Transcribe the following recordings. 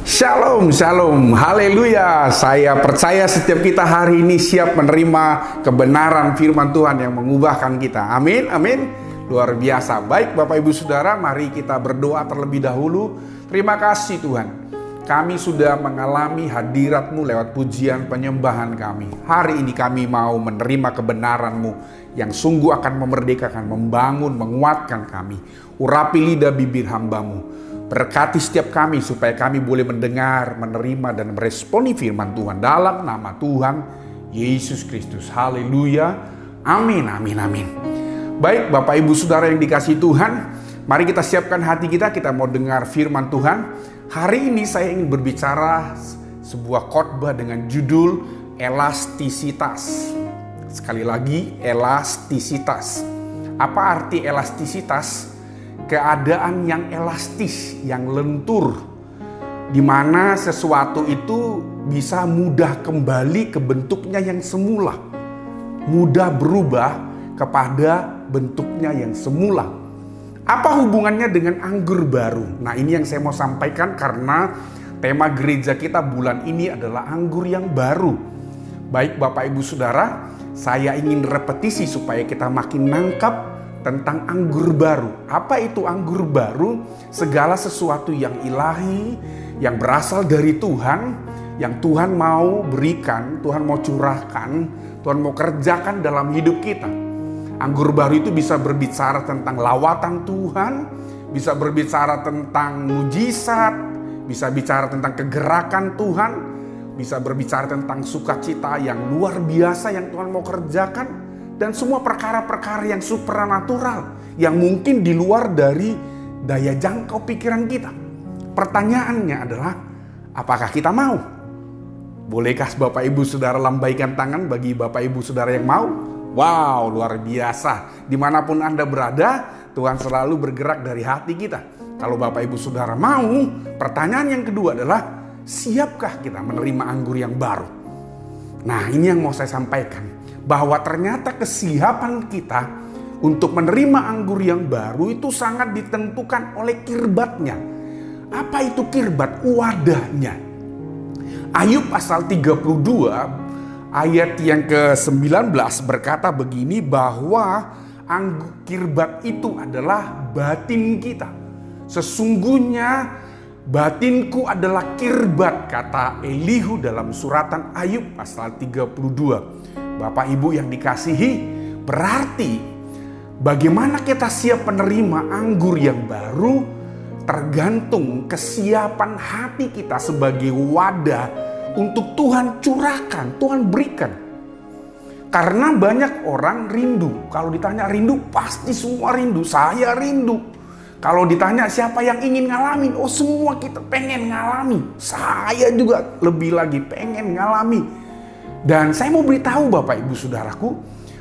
Shalom, shalom, haleluya. Saya percaya setiap kita hari ini siap menerima kebenaran firman Tuhan yang mengubahkan kita. Amin, amin. Luar biasa. Baik Bapak Ibu Saudara, mari kita berdoa terlebih dahulu. Terima kasih Tuhan, kami sudah mengalami hadirat-Mu lewat pujian penyembahan kami. Hari ini kami mau menerima kebenaran-Mu yang sungguh akan memerdekakan, membangun, menguatkan kami. Urapi lidah bibir hamba-Mu. Berkati setiap kami supaya kami boleh mendengar, menerima, dan meresponi firman Tuhan dalam nama Tuhan Yesus Kristus. Haleluya. Amin, amin, amin. Baik Bapak Ibu Saudara yang dikasihi Tuhan, mari kita siapkan hati kita mau dengar firman Tuhan. Hari ini saya ingin berbicara sebuah khotbah dengan judul elastisitas. Sekali lagi, elastisitas. Apa arti elastisitas? Keadaan yang elastis, yang lentur, di mana sesuatu itu bisa mudah kembali ke bentuknya yang semula, mudah berubah kepada bentuknya yang semula. Apa hubungannya dengan anggur baru? Nah, ini yang saya mau sampaikan karena tema gereja kita bulan ini adalah anggur yang baru. Baik Bapak Ibu Saudara, saya ingin repetisi supaya kita makin nangkap tentang anggur baru. Apa itu anggur baru? Segala sesuatu yang ilahi, yang berasal dari Tuhan, yang Tuhan mau berikan, Tuhan mau curahkan, Tuhan mau kerjakan dalam hidup kita. Anggur baru itu bisa berbicara tentang lawatan Tuhan, bisa berbicara tentang mujizat, bisa bicara tentang kegerakan Tuhan, bisa berbicara tentang sukacita yang luar biasa yang Tuhan mau kerjakan. Dan semua perkara-perkara yang supranatural, yang mungkin di luar dari daya jangkau pikiran kita. Pertanyaannya adalah, apakah kita mau? Bolehkah Bapak Ibu Saudara lambaikan tangan bagi Bapak Ibu Saudara yang mau? Wow, luar biasa. Dimanapun Anda berada, Tuhan selalu bergerak dari hati kita. Kalau Bapak Ibu Saudara mau, pertanyaan yang kedua adalah, siapkah kita menerima anggur yang baru? Nah, ini yang mau saya sampaikan. Bahwa ternyata kesiapan kita untuk menerima anggur yang baru itu sangat ditentukan oleh kirbatnya. Apa itu kirbat? Wadahnya. Ayub pasal 32 ayat yang ke-19 berkata begini, bahwa kirbat itu adalah batin kita. Sesungguhnya batinku adalah kirbat, kata Elihu dalam suratan Ayub pasal 32. Bapak Ibu yang dikasihi, berarti bagaimana kita siap menerima anggur yang baru tergantung kesiapan hati kita sebagai wadah untuk Tuhan curahkan, Tuhan berikan. Karena banyak orang rindu. Kalau ditanya rindu, pasti semua rindu. Saya rindu. Kalau ditanya siapa yang ingin ngalamin, oh semua kita pengen ngalami. Saya juga lebih lagi pengen ngalami. Dan saya mau beritahu Bapak Ibu Saudaraku,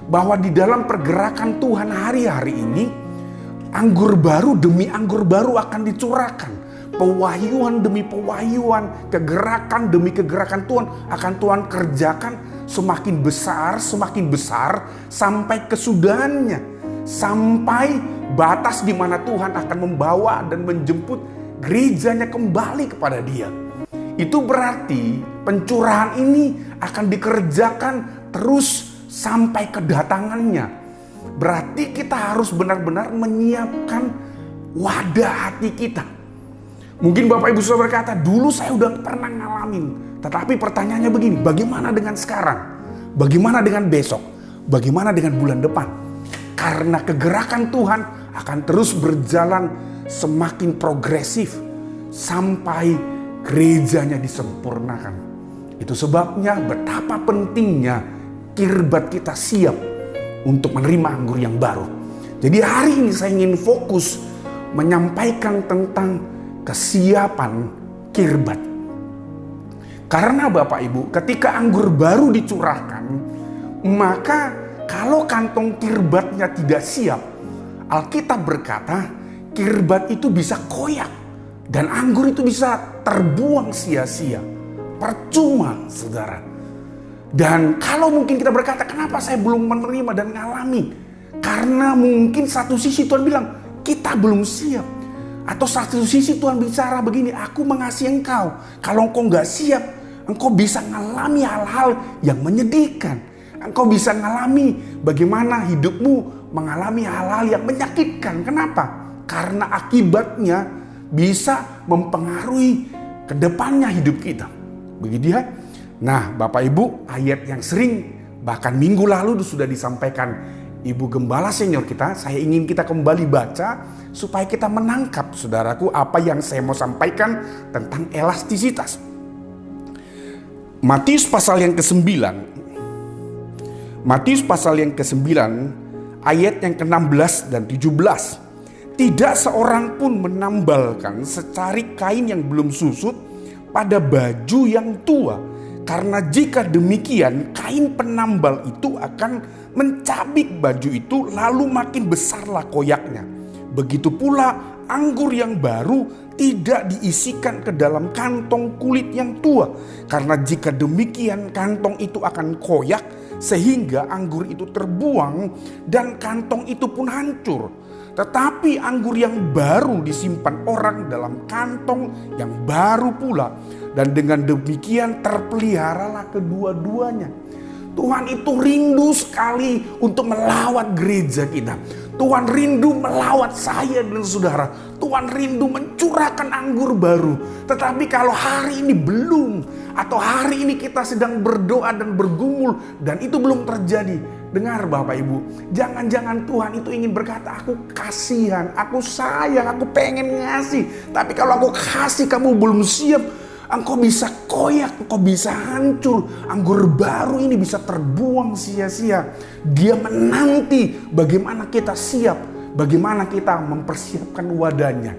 bahwa di dalam pergerakan Tuhan hari-hari ini, anggur baru demi anggur baru akan dicurahkan. Pewahyuan demi pewahyuan, kegerakan demi kegerakan Tuhan akan Tuhan kerjakan semakin besar sampai kesudahannya. Sampai batas di mana Tuhan akan membawa dan menjemput gerejanya kembali kepada Dia. Itu berarti pencurahan ini akan dikerjakan terus sampai kedatangannya. Berarti kita harus benar-benar menyiapkan wadah hati kita. Mungkin Bapak Ibu Saudara berkata, dulu saya udah pernah ngalamin. Tetapi pertanyaannya begini, bagaimana dengan sekarang? Bagaimana dengan besok? Bagaimana dengan bulan depan? Karena kegerakan Tuhan akan terus berjalan semakin progresif sampai gerejanya disempurnakan. Itu sebabnya betapa pentingnya kirbat kita siap untuk menerima anggur yang baru. Jadi hari ini saya ingin fokus menyampaikan tentang kesiapan kirbat. Karena Bapak Ibu, ketika anggur baru dicurahkan, maka kalau kantong kirbatnya tidak siap, Alkitab berkata kirbat itu bisa koyak. Dan anggur itu bisa terbuang sia-sia. Percuma, saudara. Dan kalau mungkin kita berkata, kenapa saya belum menerima dan ngalami? Karena mungkin satu sisi Tuhan bilang, kita belum siap. Atau satu sisi Tuhan bicara begini, aku mengasihi engkau. Kalau engkau nggak siap, engkau bisa mengalami hal-hal yang menyedihkan. Engkau bisa mengalami bagaimana hidupmu mengalami hal-hal yang menyakitkan. Kenapa? Karena akibatnya bisa mempengaruhi ke depannya hidup kita. Begitu ya. Nah, Bapak Ibu, ayat yang sering bahkan minggu lalu sudah disampaikan Ibu Gembala Senior kita, saya ingin kita kembali baca supaya kita menangkap, saudaraku, apa yang saya mau sampaikan tentang elastisitas. Matius pasal yang ke-9. Matius pasal yang ke-9 ayat yang ke-16 dan 17. Tidak seorang pun menambalkan secarik kain yang belum susut pada baju yang tua. Karena jika demikian, kain penambal itu akan mencabik baju itu, lalu makin besarlah koyaknya. Begitu pula anggur yang baru tidak diisikan ke dalam kantong kulit yang tua. Karena jika demikian, kantong itu akan koyak sehingga anggur itu terbuang dan kantong itu pun hancur. Tetapi anggur yang baru disimpan orang dalam kantong yang baru pula. Dan dengan demikian terpeliharalah kedua-duanya. Tuhan itu rindu sekali untuk melawat gereja kita. Tuhan rindu melawat saya dan saudara. Tuhan rindu mencurahkan anggur baru. Tetapi kalau hari ini belum, atau hari ini kita sedang berdoa dan bergumul dan itu belum terjadi, dengar Bapak Ibu, jangan-jangan Tuhan itu ingin berkata, aku kasihan, aku sayang, aku pengen ngasih. Tapi kalau aku kasih kamu belum siap, engkau bisa koyak, engkau bisa hancur. Anggur baru ini bisa terbuang sia-sia. Dia menanti bagaimana kita siap, bagaimana kita mempersiapkan wadahnya.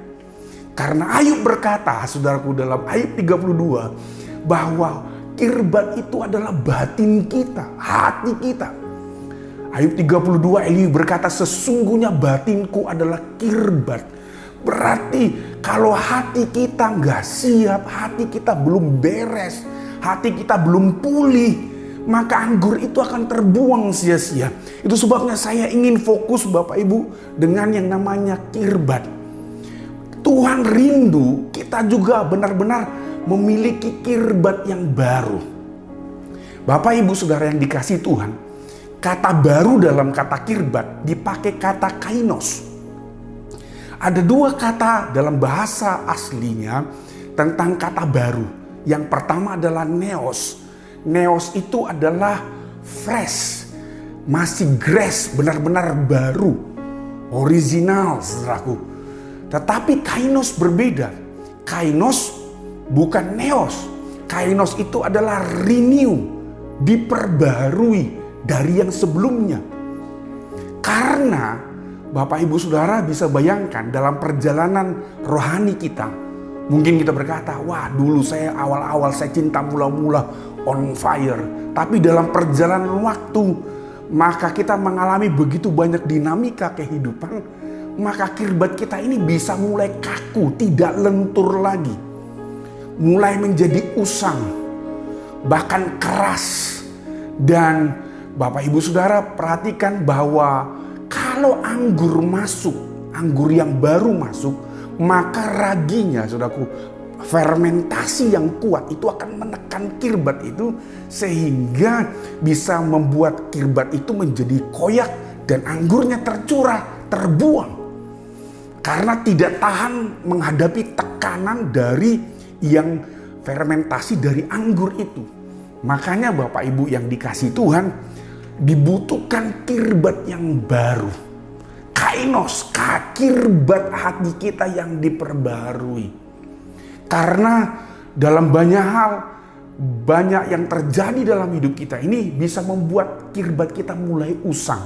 Karena Ayub berkata, saudaraku, dalam Ayub 32, bahwa kirbat itu adalah batin kita, hati kita. Ayub 32, Elihu berkata, sesungguhnya batinku adalah kirbat. Berarti kalau hati kita nggak siap, hati kita belum beres, hati kita belum pulih, maka anggur itu akan terbuang sia-sia. Itu sebabnya saya ingin fokus Bapak Ibu dengan yang namanya kirbat. Tuhan rindu kita juga benar-benar memiliki kirbat yang baru. Bapak Ibu Saudara yang dikasihi Tuhan, kata baru dalam kata kirbat dipakai kata kainos. Ada dua kata dalam bahasa aslinya tentang kata baru. Yang pertama adalah neos. Neos itu adalah fresh, masih grace, benar-benar baru, original, saudaraku. Tetapi kainos berbeda. Kainos bukan neos. Kainos itu adalah renew, diperbarui dari yang sebelumnya. Karena Bapak Ibu Saudara bisa bayangkan dalam perjalanan rohani kita. Mungkin kita berkata, wah dulu saya awal-awal saya cinta mula-mula on fire. Tapi dalam perjalanan waktu, maka kita mengalami begitu banyak dinamika kehidupan. Maka kirbat kita ini bisa mulai kaku, tidak lentur lagi. Mulai menjadi usang, bahkan keras. Dan Bapak Ibu Saudara perhatikan bahwa kalau anggur masuk, anggur yang baru masuk, maka raginya, saudaraku, fermentasi yang kuat itu akan menekan kirbat itu sehingga bisa membuat kirbat itu menjadi koyak dan anggurnya tercurah, terbuang. Karena tidak tahan menghadapi tekanan dari yang fermentasi dari anggur itu. Makanya Bapak Ibu yang dikasihi Tuhan, dibutuhkan kirbat yang baru. Kainos, kirbat hati kita yang diperbarui. Karena dalam banyak hal, banyak yang terjadi dalam hidup kita ini bisa membuat kirbat kita mulai usang.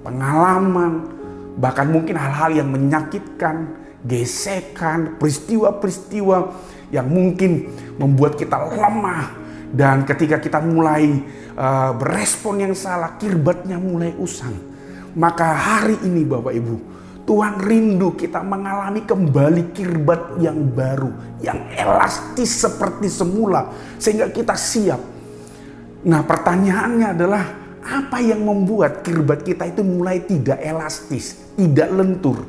Pengalaman, bahkan mungkin hal-hal yang menyakitkan, gesekan, peristiwa-peristiwa yang mungkin membuat kita lemah. Dan ketika kita mulai berespon yang salah, kirbatnya mulai usang. Maka hari ini Bapak Ibu, Tuhan rindu kita mengalami kembali kirbat yang baru, yang elastis seperti semula, sehingga kita siap. Nah pertanyaannya adalah, apa yang membuat kirbat kita itu mulai tidak elastis, tidak lentur?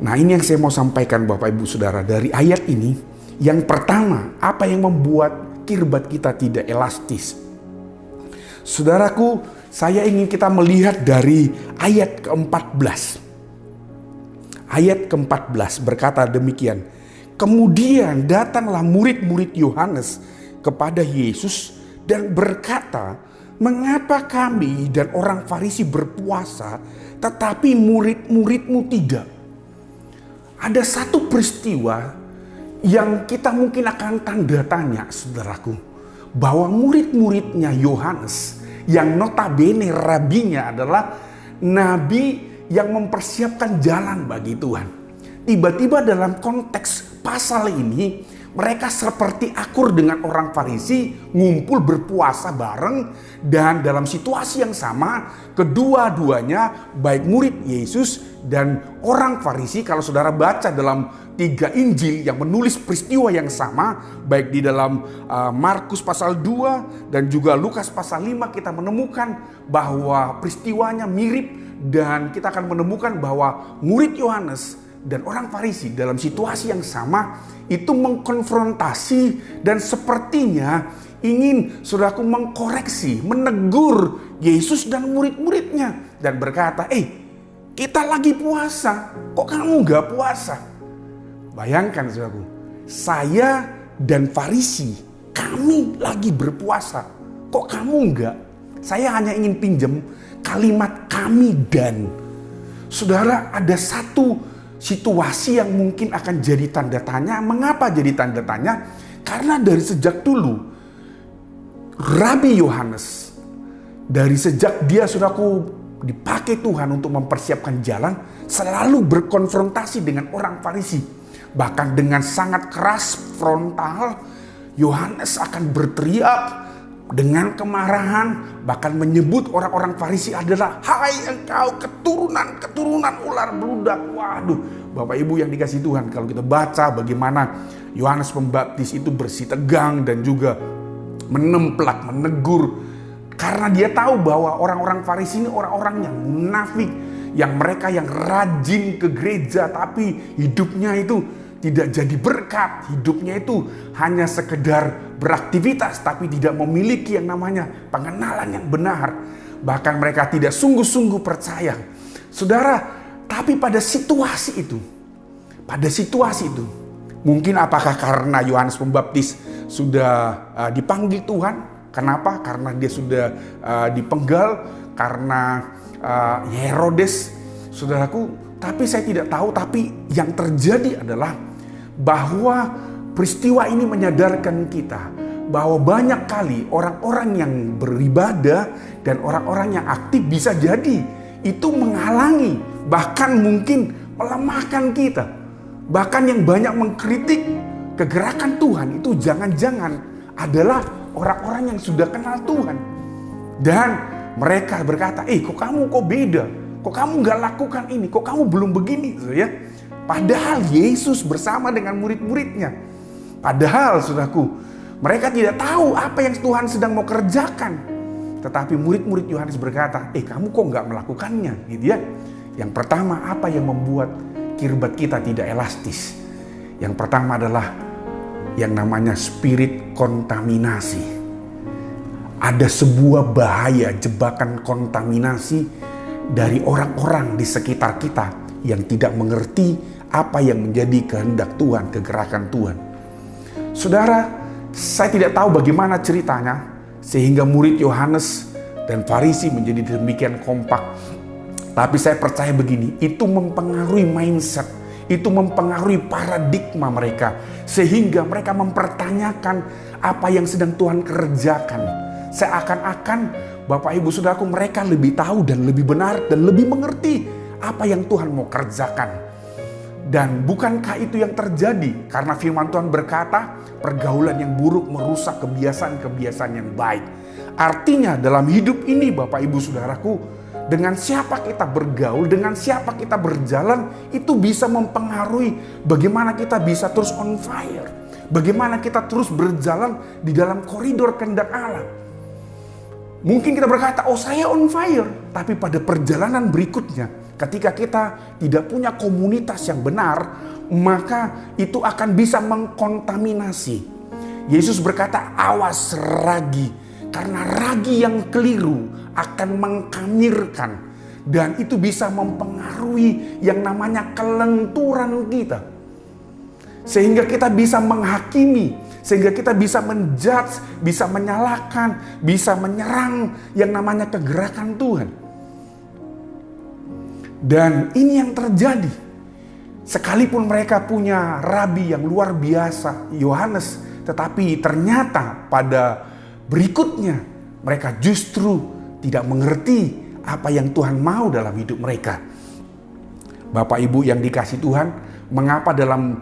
Nah, ini yang saya mau sampaikan Bapak Ibu Saudara dari ayat ini. Yang pertama, apa yang membuat kirbat kita tidak elastis? Saudaraku, saya ingin kita melihat dari ayat ke-14. Ayat ke-14 berkata demikian. Kemudian datanglah murid-murid Yohanes kepada Yesus dan berkata, "Mengapa kami dan orang Farisi berpuasa, tetapi murid-muridmu tidak?" Ada satu peristiwa yang kita mungkin akan tanda tanya, saudaraku, bahwa murid-muridnya Yohanes yang notabene rabinya adalah nabi yang mempersiapkan jalan bagi Tuhan. Tiba-tiba dalam konteks pasal ini, mereka seperti akur dengan orang Farisi, ngumpul berpuasa bareng, dan dalam situasi yang sama, kedua-duanya baik murid Yesus dan orang Farisi, kalau saudara baca dalam 3 Injil yang menulis peristiwa yang sama, baik di dalam Markus pasal 2 dan juga Lukas pasal 5, kita menemukan bahwa peristiwanya mirip, dan kita akan menemukan bahwa murid Yohanes dan orang Farisi dalam situasi yang sama itu mengkonfrontasi dan sepertinya ingin saudaraku mengkoreksi, menegur Yesus dan murid-muridnya dan berkata, kita lagi puasa, kok kamu gak puasa? Bayangkan saudaraku, saya dan Farisi, kami lagi berpuasa, kok kamu enggak? Saya hanya ingin pinjam kalimat kami dan. Saudara, ada satu situasi yang mungkin akan jadi tanda tanya. Mengapa jadi tanda tanya? Karena dari sejak dulu Rabi Yohanes, dari sejak dia saudaraku dipakai Tuhan untuk mempersiapkan jalan, selalu berkonfrontasi dengan orang Farisi. Bahkan dengan sangat keras frontal, Yohanes akan berteriak dengan kemarahan, bahkan menyebut orang-orang Farisi adalah, "Hai engkau keturunan ular beludak." Waduh, Bapak Ibu yang dikasih Tuhan, kalau kita baca bagaimana Yohanes Pembaptis itu bersih tegang dan juga menemplak, menegur, karena dia tahu bahwa orang-orang Farisi ini orang-orang yang munafik, yang mereka yang rajin ke gereja tapi hidupnya itu tidak jadi berkat, hidupnya itu hanya sekedar beraktivitas tapi tidak memiliki yang namanya pengenalan yang benar. Bahkan mereka tidak sungguh-sungguh percaya. Saudara, tapi pada situasi itu, mungkin apakah karena Yohanes Pembaptis sudah dipanggil Tuhan? Kenapa? Karena dia sudah dipenggal, karena Herodes, saudaraku. Tapi saya tidak tahu, tapi yang terjadi adalah bahwa peristiwa ini menyadarkan kita bahwa banyak kali orang-orang yang beribadah dan orang-orang yang aktif bisa jadi itu menghalangi, bahkan mungkin melemahkan kita. Bahkan yang banyak mengkritik kegerakan Tuhan itu jangan-jangan adalah orang-orang yang sudah kenal Tuhan. Dan mereka berkata, kok kamu kok beda? Kok kamu gak lakukan ini? Kok kamu belum begini? Ya. Padahal Yesus bersama dengan murid-muridnya. Padahal saudaraku, mereka tidak tahu apa yang Tuhan sedang mau kerjakan. Tetapi murid-murid Yohanes berkata, kamu kok gak melakukannya? Gitu ya. Yang pertama, apa yang membuat kirbat kita tidak elastis? Yang pertama adalah yang namanya spirit kontaminasi. Ada sebuah bahaya, jebakan kontaminasi dari orang-orang di sekitar kita yang tidak mengerti apa yang menjadi kehendak Tuhan, kegerakan Tuhan. Saudara, saya tidak tahu bagaimana ceritanya sehingga murid Yohanes dan Farisi menjadi demikian kompak. Tapi saya percaya begini, itu mempengaruhi mindset, itu mempengaruhi paradigma mereka, sehingga mereka mempertanyakan apa yang sedang Tuhan kerjakan. Seakan-akan Bapak Ibu Saudaraku, mereka lebih tahu dan lebih benar dan lebih mengerti apa yang Tuhan mau kerjakan. Dan bukankah itu yang terjadi? Karena firman Tuhan berkata, pergaulan yang buruk merusak kebiasaan-kebiasaan yang baik. Artinya dalam hidup ini Bapak Ibu Saudaraku, dengan siapa kita bergaul, dengan siapa kita berjalan, itu bisa mempengaruhi bagaimana kita bisa terus on fire. Bagaimana kita terus berjalan di dalam koridor kehendak Allah. Mungkin kita berkata, saya on fire. Tapi pada perjalanan berikutnya, Ketika kita tidak punya komunitas yang benar, maka itu akan bisa mengkontaminasi. Yesus berkata, awas ragi, karena ragi yang keliru akan mengkamirkan, dan itu bisa mempengaruhi yang namanya kelenturan kita. Sehingga kita bisa menghakimi, sehingga kita bisa menjudge, bisa menyalahkan, bisa menyerang yang namanya kegerakan Tuhan. Dan ini yang terjadi. Sekalipun mereka punya rabi yang luar biasa, Yohanes, tetapi ternyata pada berikutnya mereka justru tidak mengerti apa yang Tuhan mau dalam hidup mereka. Bapak Ibu yang dikasihi Tuhan, mengapa dalam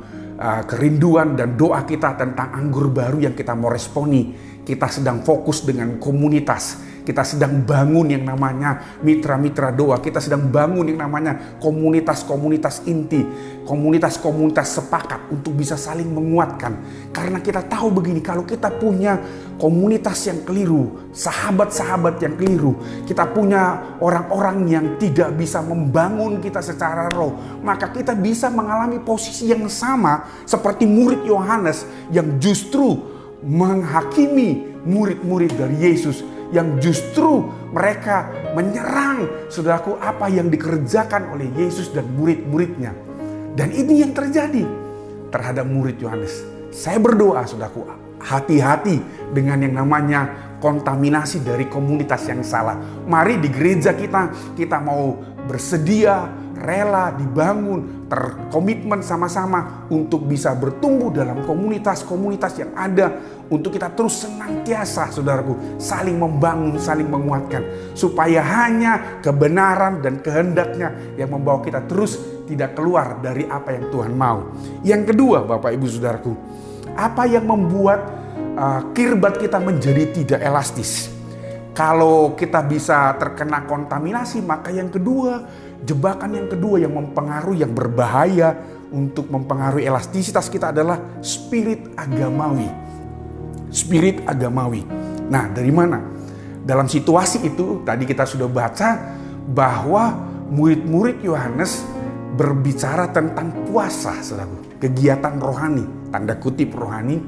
kerinduan dan doa kita tentang anggur baru yang kita mau responi, kita sedang fokus dengan komunitas. Kita sedang bangun yang namanya mitra-mitra doa. Kita sedang bangun yang namanya komunitas-komunitas inti. Komunitas-komunitas sepakat untuk bisa saling menguatkan. Karena kita tahu begini, kalau kita punya komunitas yang keliru, sahabat-sahabat yang keliru, kita punya orang-orang yang tidak bisa membangun kita secara roh, maka kita bisa mengalami posisi yang sama seperti murid Yohanes yang justru menghakimi murid-murid dari Yesus, yang justru mereka menyerang, saudaraku, apa yang dikerjakan oleh Yesus dan murid-muridnya. Dan ini yang terjadi terhadap murid Yohanes. Saya berdoa, saudaraku, hati-hati dengan yang namanya kontaminasi dari komunitas yang salah. Mari di gereja kita mau bersedia, rela, dibangun, terkomitmen sama-sama untuk bisa bertumbuh dalam komunitas-komunitas yang ada, untuk kita terus senantiasa, saudaraku, saling membangun, saling menguatkan, supaya hanya kebenaran dan kehendaknya yang membawa kita terus tidak keluar dari apa yang Tuhan mau. Yang kedua, Bapak Ibu Saudaraku, apa yang membuat kirbat kita menjadi tidak elastis? Kalau kita bisa terkena kontaminasi, maka yang kedua, jebakan yang kedua yang mempengaruhi, yang berbahaya untuk mempengaruhi elastisitas kita adalah spirit agamawi. Spirit agamawi. Nah, dari mana? Dalam situasi itu, tadi kita sudah baca bahwa murid-murid Yohanes berbicara tentang puasa, saudaraku, kegiatan rohani, tanda kutip rohani,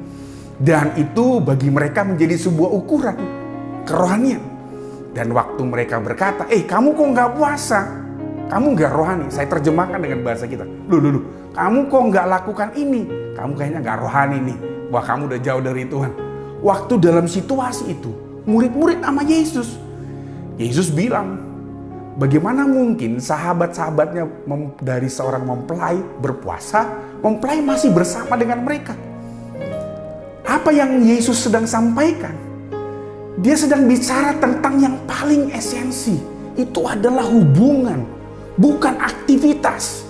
dan itu bagi mereka menjadi sebuah ukuran kerohanian. Dan waktu mereka berkata, kamu kok nggak puasa? Kamu nggak rohani. Saya terjemahkan dengan bahasa kita. Loh, kamu kok nggak lakukan ini? Kamu kayaknya nggak rohani nih. Wah, kamu udah jauh dari Tuhan. Waktu dalam situasi itu, murid-murid sama Yesus. Yesus bilang, bagaimana mungkin sahabat-sahabatnya dari seorang mempelai berpuasa, mempelai masih bersama dengan mereka? Apa yang Yesus sedang sampaikan? Dia sedang bicara tentang yang paling esensi. Itu adalah hubungan, bukan aktivitas.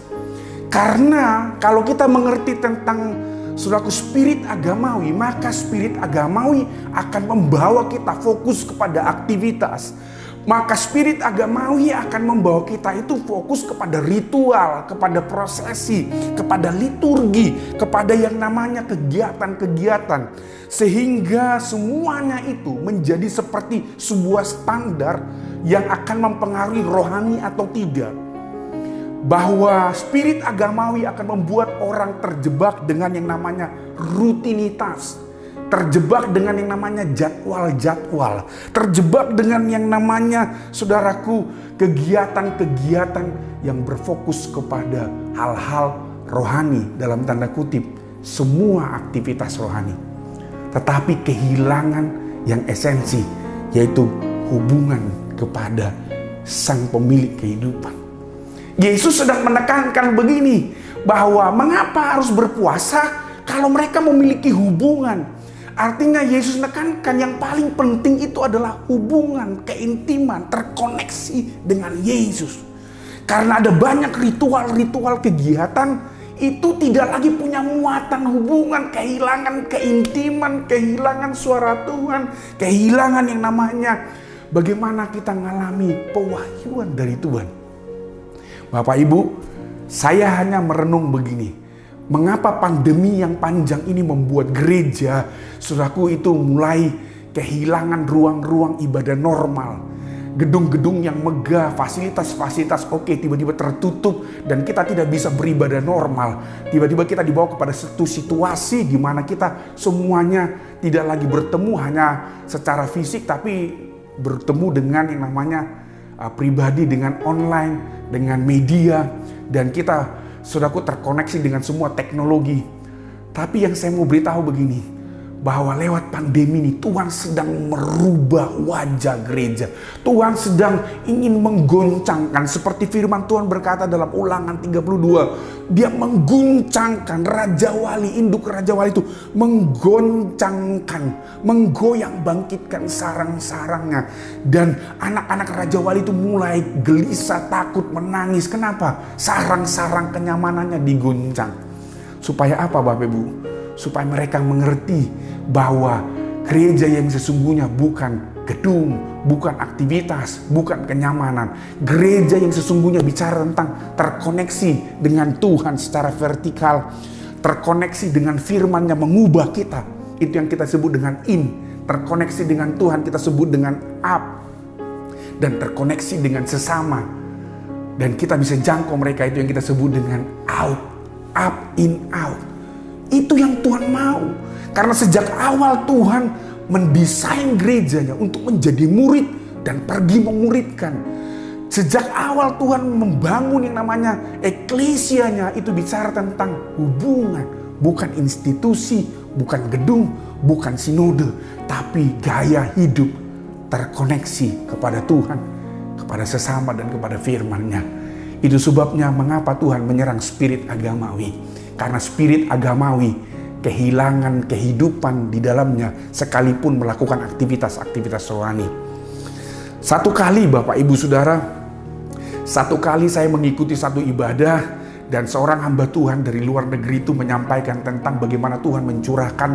Karena kalau kita mengerti tentang saudaraku spirit agamawi, maka spirit agamawi akan membawa kita fokus kepada aktivitas. Maka spirit agamawi akan membawa kita itu fokus kepada ritual, kepada prosesi, kepada liturgi, kepada yang namanya kegiatan-kegiatan. Sehingga semuanya itu menjadi seperti sebuah standar yang akan mempengaruhi rohani atau tidak. Bahwa spirit agamawi akan membuat orang terjebak dengan yang namanya rutinitas. Terjebak dengan yang namanya jadwal-jadwal. Terjebak dengan yang namanya, saudaraku, kegiatan-kegiatan yang berfokus kepada hal-hal rohani, dalam tanda kutip, semua aktivitas rohani. Tetapi kehilangan yang esensi, yaitu hubungan kepada Sang Pemilik kehidupan. Yesus sedang menekankan begini, bahwa mengapa harus berpuasa kalau mereka memiliki hubungan. Artinya Yesus menekankan yang paling penting itu adalah hubungan, keintiman, terkoneksi dengan Yesus. Karena ada banyak ritual-ritual kegiatan itu tidak lagi punya muatan hubungan, kehilangan keintiman, kehilangan suara Tuhan, kehilangan yang namanya bagaimana kita mengalami pewahyuan dari Tuhan. Bapak Ibu, saya hanya merenung begini. Mengapa pandemi yang panjang ini membuat gereja, saudaraku, itu mulai kehilangan ruang-ruang ibadah normal. gedung-gedung yang megah, fasilitas-fasilitas oke, tiba-tiba tertutup dan kita tidak bisa beribadah normal. Tiba-tiba kita dibawa kepada satu situasi di mana kita semuanya tidak lagi bertemu hanya secara fisik, tapi bertemu dengan yang namanya pribadi, dengan online, dengan media, dan kita, saudaraku, terkoneksi dengan semua teknologi. Tapi yang saya mau beritahu begini, bahwa lewat pandemi ini Tuhan sedang merubah wajah gereja. Tuhan sedang ingin menggoncangkan, seperti firman Tuhan berkata dalam Ulangan 32. Dia mengguncangkan Raja Wali, induk Raja Wali itu menggoncangkan, menggoyang, bangkitkan sarang-sarangnya. Dan anak-anak Raja Wali itu mulai gelisah, takut, menangis. Kenapa? Sarang-sarang kenyamanannya diguncang. Supaya apa, Bapak Ibu? Supaya mereka mengerti bahwa gereja yang sesungguhnya bukan gedung, bukan aktivitas, bukan kenyamanan. Gereja yang sesungguhnya bicara tentang terkoneksi dengan Tuhan secara vertikal, terkoneksi dengan firman-Nya mengubah kita. Itu yang kita sebut dengan in. Terkoneksi dengan Tuhan kita sebut dengan up. Dan terkoneksi dengan sesama. Dan kita bisa jangkau mereka, itu yang kita sebut dengan out. Up, in, out. Itu yang Tuhan mau. Karena sejak awal Tuhan mendesain gerejanya untuk menjadi murid dan pergi memuridkan. Sejak awal Tuhan membangun yang namanya eklesianya, itu bicara tentang hubungan. Bukan institusi, bukan gedung, bukan sinode. Tapi gaya hidup terkoneksi kepada Tuhan, kepada sesama dan kepada firman-Nya. Itu sebabnya mengapa Tuhan menyerang spirit agamawi. Karena spirit agamawi kehilangan kehidupan di dalamnya sekalipun melakukan aktivitas-aktivitas rohani. Satu kali Bapak Ibu Saudara, satu kali saya mengikuti satu ibadah dan seorang hamba Tuhan dari luar negeri itu menyampaikan tentang bagaimana Tuhan mencurahkan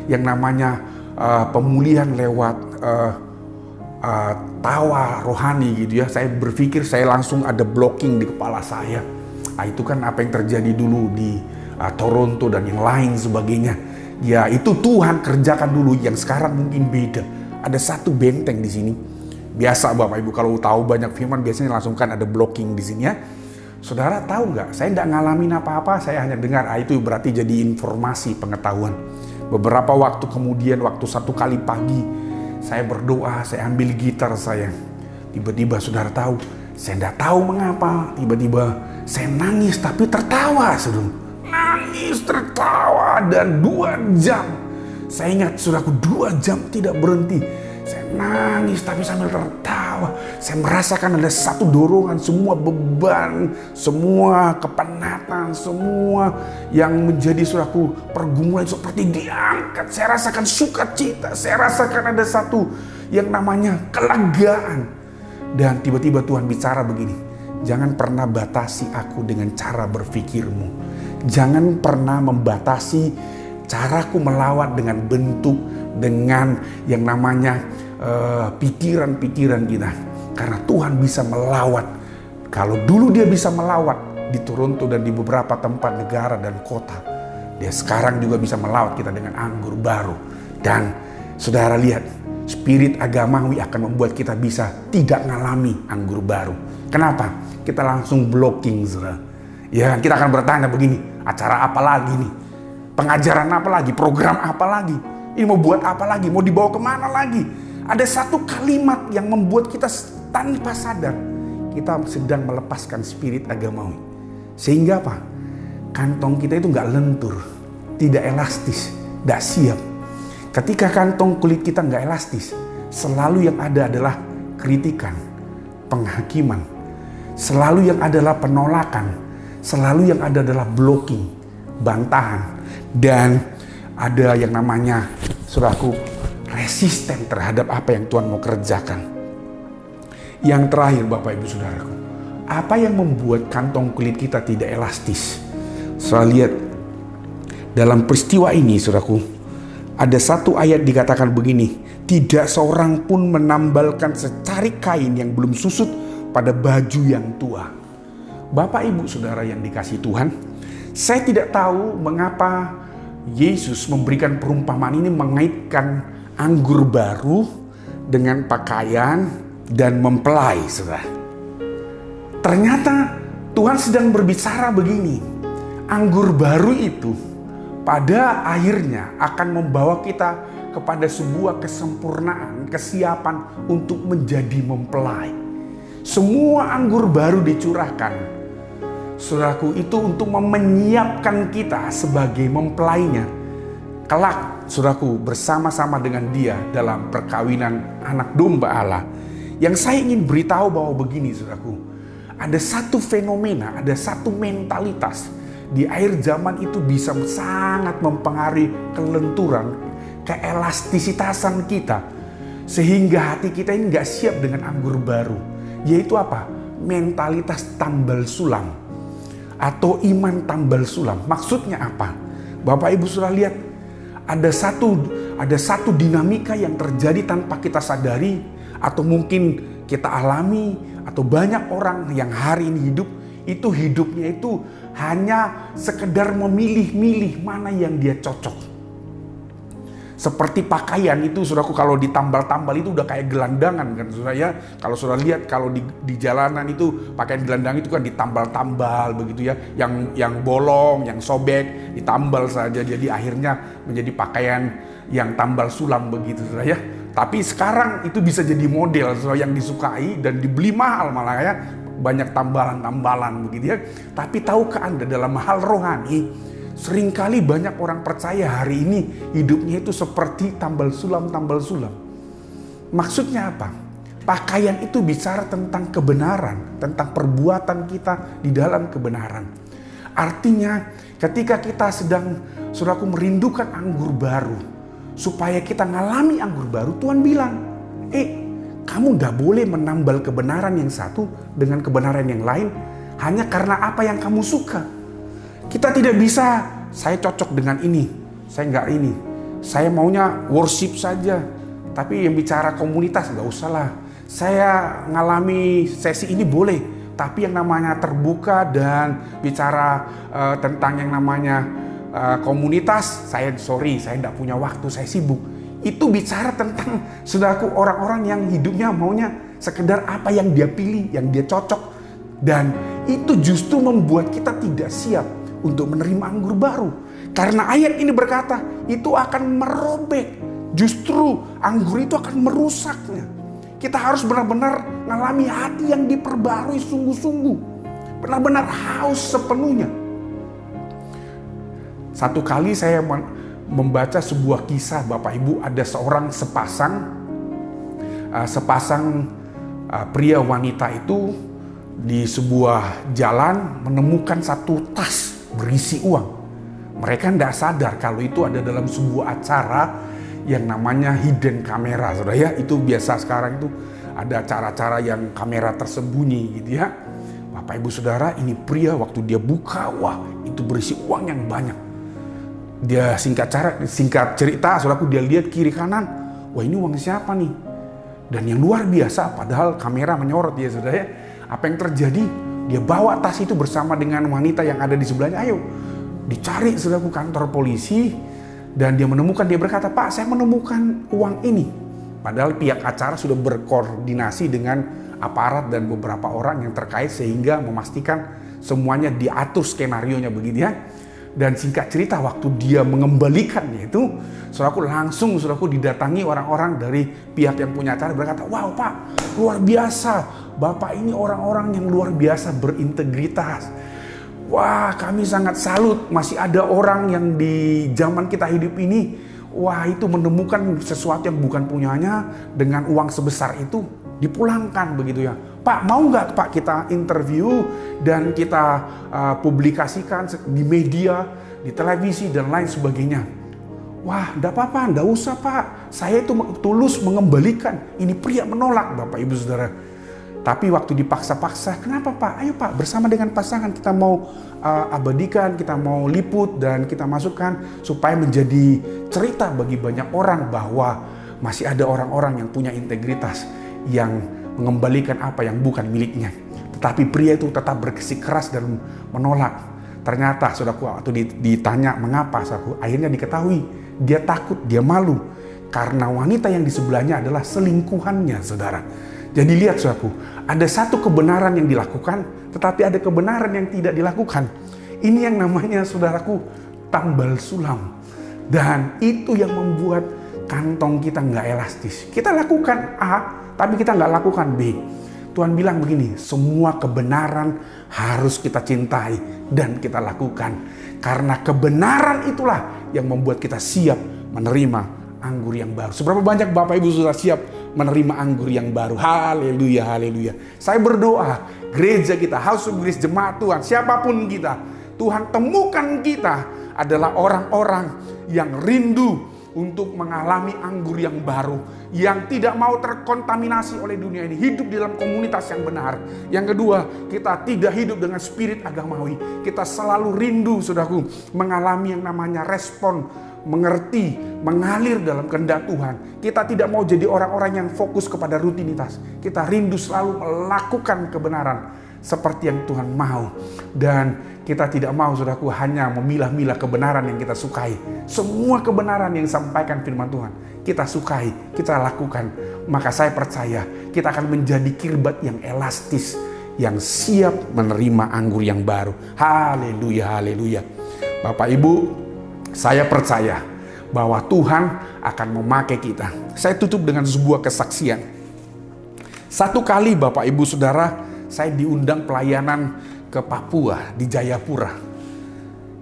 yang namanya pemulihan lewat tawa rohani gitu ya. Saya berpikir saya langsung ada blocking di kepala saya. Itu kan apa yang terjadi dulu di Toronto dan yang lain sebagainya. Ya itu Tuhan kerjakan dulu, yang sekarang mungkin beda. Ada satu benteng di sini. Biasa Bapak Ibu kalau tahu banyak firman biasanya langsung kan ada blocking di sini ya. Saudara tahu nggak? Saya tidak ngalamin apa-apa, saya hanya dengar. Itu berarti jadi informasi pengetahuan. Beberapa waktu kemudian, waktu satu kali pagi, saya berdoa, saya ambil gitar saya. Tiba-tiba saudara tahu, saya tidak tahu mengapa. Tiba-tiba saya nangis tapi tertawa, saudara. Nangis, tertawa, dan 2 jam. Saya ingat saudaraku, 2 jam tidak berhenti. Saya nangis tapi sambil tertawa. Saya merasakan ada satu dorongan, semua beban, semua kepenatan, semua yang menjadi saudaraku pergumulan seperti diangkat. Saya rasakan sukacita, saya rasakan ada satu yang namanya kelegaan. Dan tiba-tiba Tuhan bicara begini, jangan pernah batasi aku dengan cara berpikirmu. Jangan pernah membatasi caraku melawat dengan bentuk, dengan yang namanya pikiran-pikiran kita. Karena Tuhan bisa melawat. Kalau dulu dia bisa melawat di Toronto dan di beberapa tempat negara dan kota, dia sekarang juga bisa melawat kita dengan anggur baru. Dan saudara lihat, spirit agamawi akan membuat kita bisa tidak ngalami anggur baru. Kenapa? Kita langsung blocking, saudara. Ya, kita akan bertanya begini, acara apa lagi nih? Pengajaran apa lagi? Program apa lagi? Ini mau buat apa lagi? Mau dibawa kemana lagi? Ada satu kalimat yang membuat kita tanpa sadar kita sedang melepaskan spirit agamawi. Sehingga apa? Kantong kita itu nggak lentur, tidak elastis, nggak siap. Ketika kantong kulit kita nggak elastis, selalu yang ada adalah kritikan, penghakiman. Selalu yang ada adalah penolakan. Selalu yang ada adalah blocking, bantahan. Dan ada yang namanya, saudaraku, resisten terhadap apa yang Tuhan mau kerjakan. Yang terakhir Bapak Ibu Saudaraku, apa yang membuat kantong kulit kita tidak elastis? Saya lihat dalam peristiwa ini, saudaraku, ada satu ayat dikatakan begini, tidak seorang pun menambalkan secari kain yang belum susut pada baju yang tua. Bapak Ibu Saudara yang dikasihi Tuhan, saya tidak tahu mengapa Yesus memberikan perumpamaan ini mengaitkan anggur baru dengan pakaian dan mempelai, saudara. Ternyata Tuhan sedang berbicara begini, anggur baru itu pada akhirnya akan membawa kita kepada sebuah kesempurnaan, kesiapan untuk menjadi mempelai. Semua anggur baru dicurahkan, saudaraku, itu untuk menyiapkan kita sebagai mempelainya. Kelak, saudaraku, bersama-sama dengan dia dalam perkawinan anak domba Allah. Yang saya ingin beritahu bahwa begini, saudaraku, ada satu fenomena, ada satu mentalitas di akhir zaman itu bisa sangat mempengaruhi kelenturan, keelastisitasan kita, sehingga hati kita ini gak siap dengan anggur baru. Yaitu apa? Mentalitas tambal sulam atau iman tambal sulam. Maksudnya apa? Bapak Ibu sudah lihat, ada satu dinamika yang terjadi tanpa kita sadari, atau mungkin kita alami, atau banyak orang yang hari ini hidupnya itu hanya sekedar memilih-milih mana yang dia cocok. Seperti pakaian itu, saudaraku, kalau ditambal-tambal itu udah kayak gelandangan kan, saudara ya. Kalau saudara lihat, kalau di jalanan itu pakaian gelandang itu kan ditambal-tambal begitu ya. Yang bolong, yang sobek ditambal saja, jadi akhirnya menjadi pakaian yang tambal sulam begitu, saudara ya. Tapi sekarang itu bisa jadi model, saudara, yang disukai dan dibeli mahal malah ya. Banyak tambalan-tambalan begitu ya. Tapi tahukah Anda, dalam hal rohani, seringkali banyak orang percaya hari ini hidupnya itu seperti tambal sulam. Maksudnya apa? Pakaian itu bicara tentang kebenaran, tentang perbuatan kita di dalam kebenaran. Artinya ketika kita sedang, saudaraku, merindukan anggur baru, supaya kita ngalami anggur baru, Tuhan bilang, kamu gak boleh menambal kebenaran yang satu dengan kebenaran yang lain hanya karena apa yang kamu suka. Kita tidak bisa, saya cocok dengan ini, saya nggak ini. Saya maunya worship saja, tapi yang bicara komunitas nggak usah lah. Saya ngalami sesi ini boleh, tapi yang namanya terbuka dan bicara tentang yang namanya komunitas, saya nggak punya waktu, saya sibuk. Itu bicara tentang, saudaraku, orang-orang yang hidupnya maunya sekedar apa yang dia pilih, yang dia cocok. Dan itu justru membuat kita tidak siap untuk menerima anggur baru. Karena ayat ini berkata, itu akan merobek. Justru anggur itu akan merusaknya. Kita harus benar-benar mengalami hati yang diperbarui sungguh-sungguh. Benar-benar haus sepenuhnya. Satu kali saya membaca sebuah kisah, Bapak Ibu, ada seorang sepasang pria wanita itu di sebuah jalan menemukan satu tas berisi uang. Mereka tidak sadar kalau itu ada dalam sebuah acara yang namanya hidden camera, saudara ya. Itu biasa sekarang itu ada acara-acara yang kamera tersembunyi gitu ya. Bapak Ibu saudara, ini pria waktu dia buka, wah itu berisi uang yang banyak. Dia singkat cerita, saudaraku, dia lihat kiri kanan, wah ini uang siapa nih? Dan yang luar biasa, padahal kamera menyorot ya, saudara ya. Apa yang terjadi? Dia bawa tas itu bersama dengan wanita yang ada di sebelahnya. Ayo, dicari, saudaraku, kantor polisi. Dan dia menemukan, dia berkata, Pak, saya menemukan uang ini. Padahal pihak acara sudah berkoordinasi dengan aparat dan beberapa orang yang terkait sehingga memastikan semuanya diatur skenarionya begitu ya. Dan singkat cerita, waktu dia mengembalikannya itu, saudaraku, didatangi orang-orang dari pihak yang punya acara berkata, wow Pak, luar biasa, Bapak ini orang-orang yang luar biasa berintegritas. Wah, kami sangat salut, masih ada orang yang di zaman kita hidup ini, wah itu menemukan sesuatu yang bukan punyanya dengan uang sebesar itu, dipulangkan begitu ya. Pak, mau nggak Pak kita interview dan kita publikasikan di media, di televisi dan lain sebagainya. Wah, enggak apa-apa, enggak usah Pak. Saya itu tulus mengembalikan. Ini pria menolak, Bapak Ibu Saudara. Tapi waktu dipaksa-paksa, kenapa Pak? Ayo Pak, bersama dengan pasangan kita mau abadikan, kita mau liput dan kita masukkan supaya menjadi cerita bagi banyak orang bahwa masih ada orang-orang yang punya integritas, yang mengembalikan apa yang bukan miliknya. Tetapi pria itu tetap bersikeras dan menolak. Ternyata, saudaraku, waktu ditanya mengapa, saudaraku, akhirnya diketahui dia takut, dia malu karena wanita yang di sebelahnya adalah selingkuhannya, saudara. Jadi lihat saudaraku, ada satu kebenaran yang dilakukan, tetapi ada kebenaran yang tidak dilakukan. Ini yang namanya saudaraku tambal sulam. Dan itu yang membuat kantong kita nggak elastis. Kita lakukan A, tapi kita nggak lakukan B. Tuhan bilang begini, semua kebenaran harus kita cintai dan kita lakukan. Karena kebenaran itulah yang membuat kita siap menerima anggur yang baru. Seberapa banyak Bapak Ibu sudah siap menerima anggur yang baru? Haleluya, haleluya. Saya berdoa, gereja kita, House of Grace, jemaat Tuhan, siapapun kita, Tuhan temukan kita adalah orang-orang yang rindu untuk mengalami anggur yang baru, yang tidak mau terkontaminasi oleh dunia ini, hidup di dalam komunitas yang benar. Yang kedua, kita tidak hidup dengan spirit agamawi. Kita selalu rindu, saudaraku, mengalami yang namanya respon, mengerti, mengalir dalam kehendak Tuhan. Kita tidak mau jadi orang-orang yang fokus kepada rutinitas. Kita rindu selalu melakukan kebenaran seperti yang Tuhan mau. Dan kita tidak mau, saudaraku, hanya memilah-milah kebenaran yang kita sukai. Semua kebenaran yang disampaikan firman Tuhan kita sukai, kita lakukan. Maka saya percaya kita akan menjadi kirbat yang elastis, yang siap menerima anggur yang baru. Haleluya, haleluya. Bapak Ibu, saya percaya bahwa Tuhan akan memakai kita. Saya tutup dengan sebuah kesaksian. Satu kali Bapak Ibu Saudara, saya diundang pelayanan ke Papua di Jayapura.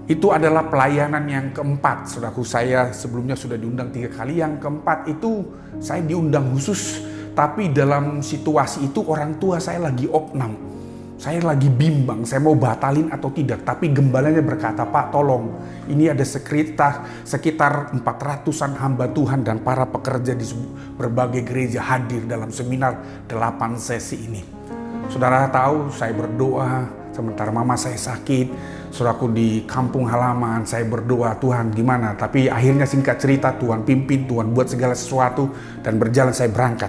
Itu adalah pelayanan yang keempat. Saudaraku, saya sebelumnya sudah diundang 3 kali. Yang keempat itu saya diundang khusus. Tapi dalam situasi itu orang tua saya lagi opnam. Saya lagi bimbang, saya mau batalin atau tidak. Tapi gembalanya berkata, "Pak, tolong. Ini ada sekitar 400-an hamba Tuhan dan para pekerja di berbagai gereja hadir dalam seminar 8 sesi ini." Saudara tahu, saya berdoa. Sementara mama saya sakit, saudaraku di kampung halaman, saya berdoa, Tuhan gimana? Tapi akhirnya singkat cerita, Tuhan pimpin, Tuhan buat segala sesuatu, dan berjalan saya berangkat.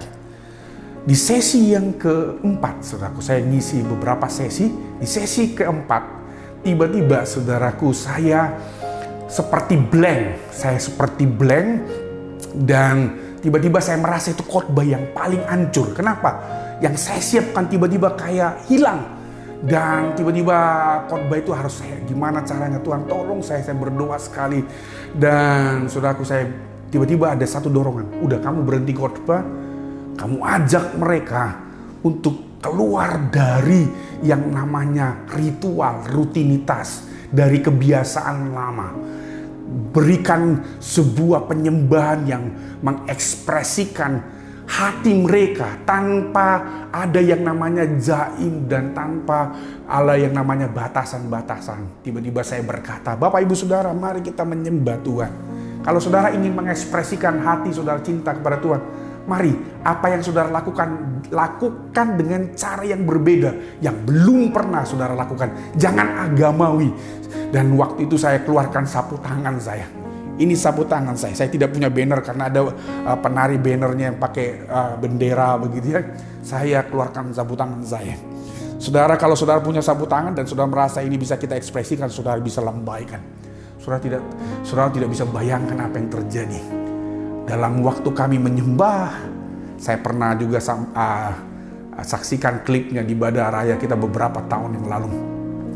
Di sesi yang keempat, saudaraku, saya ngisi beberapa sesi. Di sesi keempat, tiba-tiba saudaraku, saya seperti blank. Dan tiba-tiba saya merasa itu khotbah yang paling hancur. Kenapa? Yang saya siapkan tiba-tiba kayak hilang. Dan tiba-tiba khotbah itu harus saya, gimana caranya Tuhan tolong saya berdoa sekali. Dan saudaraku, saya tiba-tiba ada satu dorongan, udah kamu berhenti khotbah, kamu ajak mereka untuk keluar dari yang namanya ritual, rutinitas, dari kebiasaan lama. Berikan sebuah penyembahan yang mengekspresikan hati mereka tanpa ada yang namanya jaim dan tanpa ada yang namanya batasan-batasan. Tiba-tiba saya berkata, Bapak Ibu Saudara, mari kita menyembah Tuhan. Kalau saudara ingin mengekspresikan hati saudara cinta kepada Tuhan, mari apa yang saudara lakukan dengan cara yang berbeda, yang belum pernah saudara lakukan. Jangan agamawi. Dan waktu itu saya keluarkan sapu tangan saya. Ini sapu tangan saya. Saya tidak punya banner karena ada penari bannernya yang pakai bendera begitu ya. Saya keluarkan sapu tangan saya. Saudara, kalau saudara punya sapu tangan dan saudara merasa ini bisa kita ekspresikan, saudara bisa lambaikan. Saudara tidak bisa bayangkan apa yang terjadi. Dalam waktu kami menyembah, saya pernah juga saksikan klipnya di Badar Raya kita beberapa tahun yang lalu.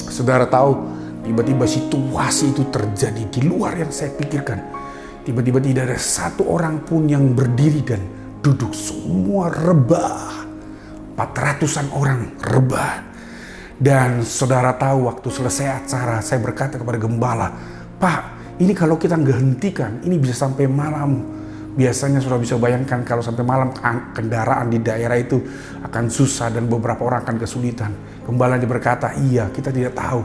Saudara tahu, tiba-tiba situasi itu terjadi di luar yang saya pikirkan. Tiba-tiba tidak ada satu orang pun yang berdiri dan duduk. Semua rebah. 400-an orang rebah. Dan saudara tahu, waktu selesai acara, saya berkata kepada gembala, Pak, ini kalau kita nggak hentikan, ini bisa sampai malam. Biasanya sudah bisa bayangkan kalau sampai malam kendaraan di daerah itu akan susah dan beberapa orang akan kesulitan. Gembalanya berkata, iya, kita tidak tahu.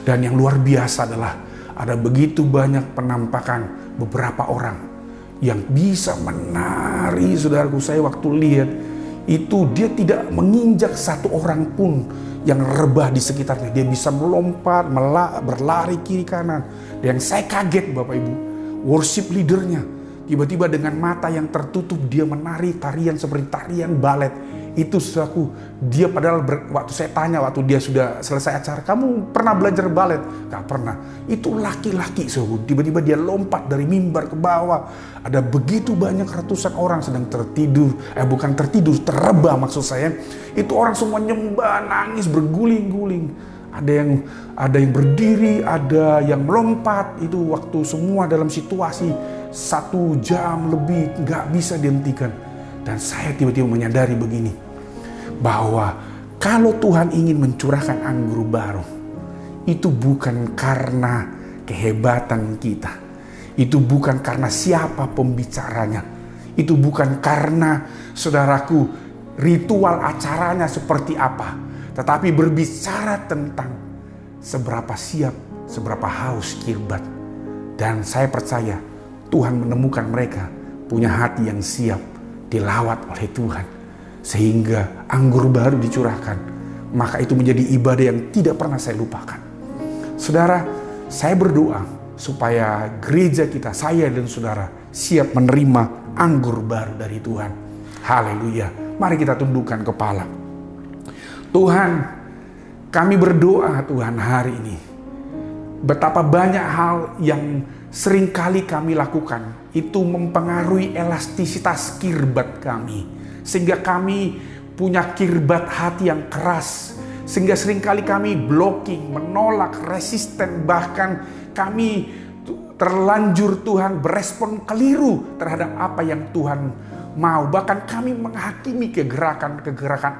Dan yang luar biasa adalah ada begitu banyak penampakan beberapa orang yang bisa menari. Saudaraku, saya waktu lihat itu dia tidak menginjak satu orang pun yang rebah di sekitarnya. Dia bisa melompat, berlari kiri kanan. Dan saya kaget Bapak Ibu, worship leadernya tiba-tiba dengan mata yang tertutup dia menari tarian seperti tarian balet. Itu saudaraku, dia padahal waktu saya tanya, waktu dia sudah selesai acara, kamu pernah belajar balet? Gak pernah. Itu laki-laki saudaraku, tiba-tiba dia lompat dari mimbar ke bawah. Ada begitu banyak ratusan orang sedang tertidur, bukan tertidur, terrebah maksud saya. Itu orang semua nyembah, nangis, berguling-guling. Ada yang berdiri, ada yang melompat. Itu waktu semua dalam situasi 1 jam lebih gak bisa dihentikan. Dan saya tiba-tiba menyadari begini, bahwa kalau Tuhan ingin mencurahkan anggur baru, itu bukan karena kehebatan kita, itu bukan karena siapa pembicaranya, itu bukan karena saudaraku ritual acaranya seperti apa, tetapi berbicara tentang seberapa siap, seberapa haus kirbat. Dan saya percaya Tuhan menemukan mereka punya hati yang siap dilawat oleh Tuhan, sehingga anggur baru dicurahkan. Maka itu menjadi ibadah yang tidak pernah saya lupakan. Saudara, saya berdoa supaya gereja kita, saya dan saudara, siap menerima anggur baru dari Tuhan. Haleluya. Mari kita tundukkan kepala. Tuhan, kami berdoa Tuhan hari ini, betapa banyak hal yang seringkali kami lakukan itu mempengaruhi elastisitas kirbat kami, sehingga kami punya kirbat hati yang keras, sehingga seringkali kami blocking, menolak, resisten, bahkan kami terlanjur Tuhan berespon keliru terhadap apa yang Tuhan mau. Bahkan kami menghakimi kegerakan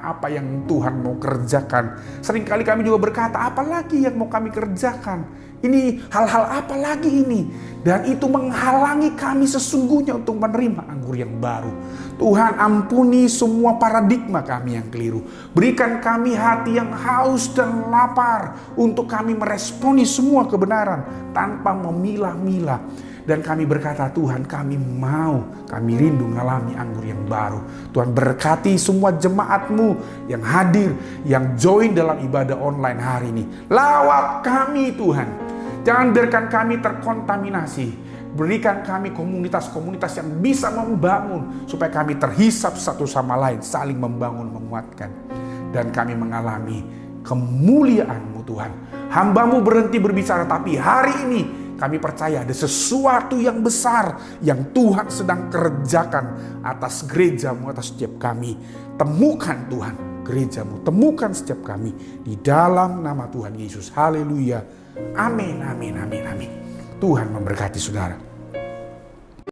apa yang Tuhan mau kerjakan. Seringkali kami juga berkata, apa lagi yang mau kami kerjakan? Ini hal-hal apa lagi ini? Dan itu menghalangi kami sesungguhnya untuk menerima anggur yang baru. Tuhan, ampuni semua paradigma kami yang keliru. Berikan kami hati yang haus dan lapar untuk kami meresponi semua kebenaran tanpa memilah-milah. Dan kami berkata, Tuhan, kami rindu mengalami anggur yang baru. Tuhan, berkati semua jemaat-Mu yang hadir, yang join dalam ibadah online hari ini. Lawat kami Tuhan. Jangan biarkan kami terkontaminasi. Berikan kami komunitas-komunitas yang bisa membangun, supaya kami terhisap satu sama lain, saling membangun, menguatkan. Dan kami mengalami kemuliaan-Mu Tuhan. Hamba-Mu berhenti berbicara, tapi hari ini kami percaya ada sesuatu yang besar yang Tuhan sedang kerjakan atas gereja-Mu, atas setiap kami. Temukan Tuhan gereja-Mu, temukan setiap kami di dalam nama Tuhan Yesus. Haleluya. Amin, amin, amin, amin. Tuhan memberkati saudara.